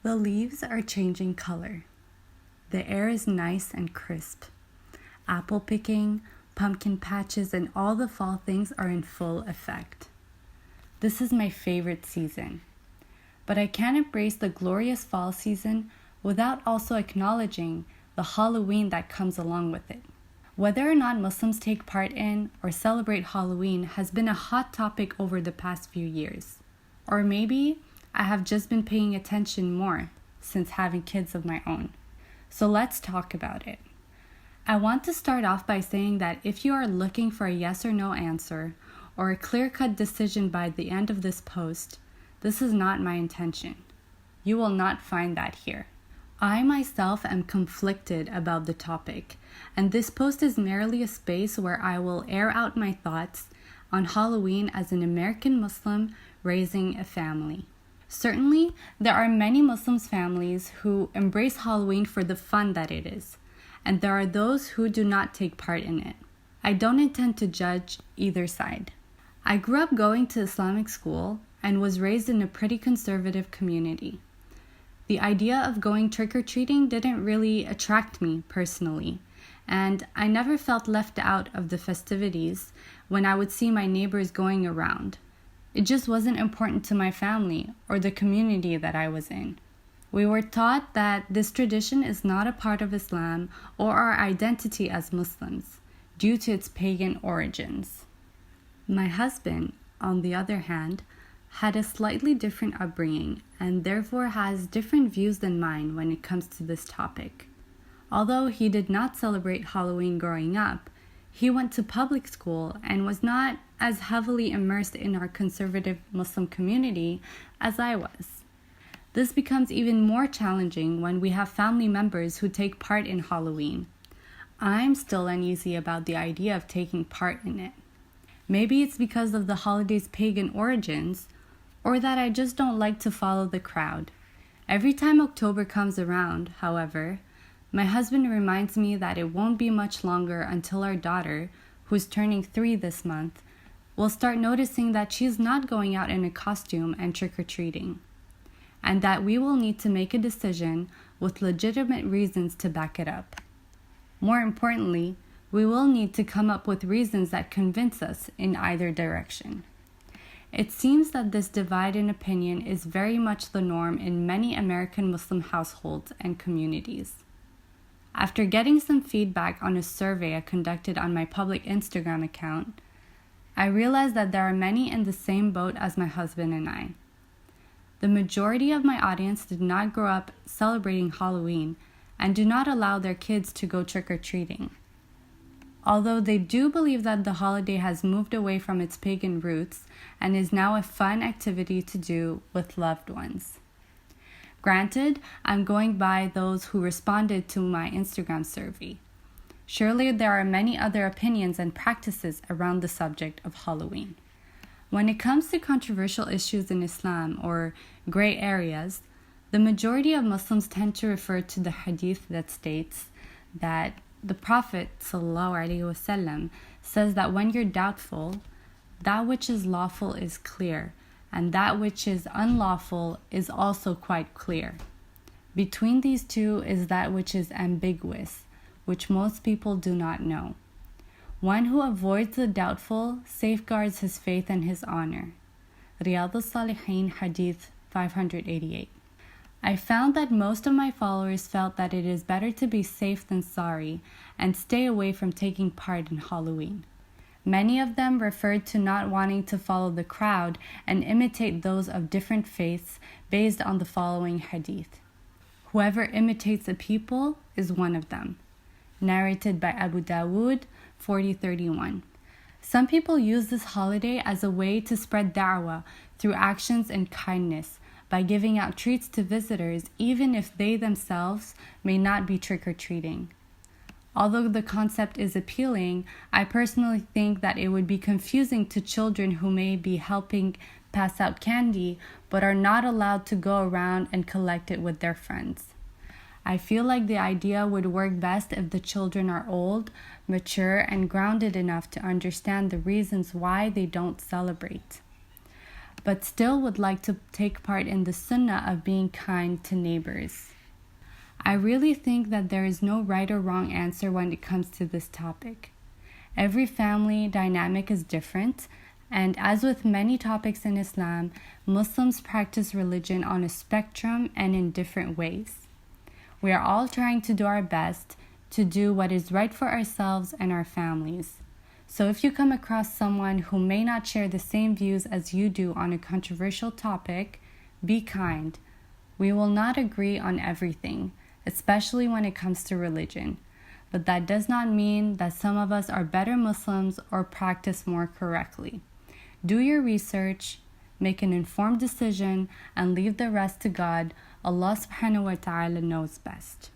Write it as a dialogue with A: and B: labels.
A: The leaves are changing color. The air is nice and crisp. Apple picking, pumpkin patches, and all the fall things are in full effect. This is my favorite season. But I can't embrace the glorious fall season without also acknowledging the Halloween that comes along with it. Whether or not Muslims take part in or celebrate Halloween has been a hot topic over the past few years. Or maybe I have just been paying attention more since having kids of my own. So let's talk about it. I want to start off by saying that if you are looking for a yes or no answer or a clear-cut decision by the end of this post, this is not my intention. You will not find that here. I myself am conflicted about the topic, and this post is merely a space where I will air out my thoughts on Halloween as an American Muslim raising a family. Certainly, there are many Muslim families who embrace Halloween for the fun that it is, and there are those who do not take part in it. I don't intend to judge either side. I grew up going to Islamic school and was raised in a pretty conservative community. The idea of going trick-or-treating didn't really attract me personally, and I never felt left out of the festivities when I would see my neighbors going around. It just wasn't important to my family or the community that I was in. We were taught that this tradition is not a part of Islam or our identity as Muslims due to its pagan origins. My husband, on the other hand, had a slightly different upbringing and therefore has different views than mine when it comes to this topic. Although he did not celebrate Halloween growing up, he went to public school and was not as heavily immersed in our conservative Muslim community as I was. This becomes even more challenging when we have family members who take part in Halloween. I'm still uneasy about the idea of taking part in it. Maybe it's because of the holiday's pagan origins, or that I just don't like to follow the crowd. Every time October comes around, however, my husband reminds me that it won't be much longer until our daughter, who's turning 3 this month, will start noticing that she's not going out in a costume and trick-or-treating, and that we will need to make a decision with legitimate reasons to back it up. More importantly, we will need to come up with reasons that convince us in either direction. It seems that this divide in opinion is very much the norm in many American Muslim households and communities. After getting some feedback on a survey I conducted on my public Instagram account, I realized that there are many in the same boat as my husband and I. The majority of my audience did not grow up celebrating Halloween and do not allow their kids to go trick-or-treating. Although they do believe that the holiday has moved away from its pagan roots and is now a fun activity to do with loved ones. Granted, I'm going by those who responded to my Instagram survey. Surely there are many other opinions and practices around the subject of Halloween. When it comes to controversial issues in Islam or gray areas, the majority of Muslims tend to refer to the hadith that states that the Prophet ﷺ says that when you're doubtful, that which is lawful is clear, and that which is unlawful is also quite clear. Between these two is that which is ambiguous, which most people do not know. One who avoids the doubtful safeguards his faith and his honor. Riyadh al-Salihin Hadith 588. I found that most of my followers felt that it is better to be safe than sorry and stay away from taking part in Halloween. Many of them referred to not wanting to follow the crowd and imitate those of different faiths based on the following hadith. Whoever imitates a people is one of them. Narrated by Abu Dawood, 4031. Some people use this holiday as a way to spread da'wah through actions and kindness, by giving out treats to visitors even if they themselves may not be trick-or-treating. Although the concept is appealing, I personally think that it would be confusing to children who may be helping pass out candy but are not allowed to go around and collect it with their friends. I feel like the idea would work best if the children are old, mature, and grounded enough to understand the reasons why they don't celebrate. but still would like to take part in the sunnah of being kind to neighbors. I really think that there is no right or wrong answer when it comes to this topic. Every family dynamic is different, and as with many topics in Islam, Muslims practice religion on a spectrum and in different ways. We are all trying to do our best to do what is right for ourselves and our families. So if you come across someone who may not share the same views as you do on a controversial topic, be kind. We will not agree on everything, especially when it comes to religion. But that does not mean that some of us are better Muslims or practice more correctly. Do your research, make an informed decision, and leave the rest to God. Allah subhanahu wa ta'ala knows best.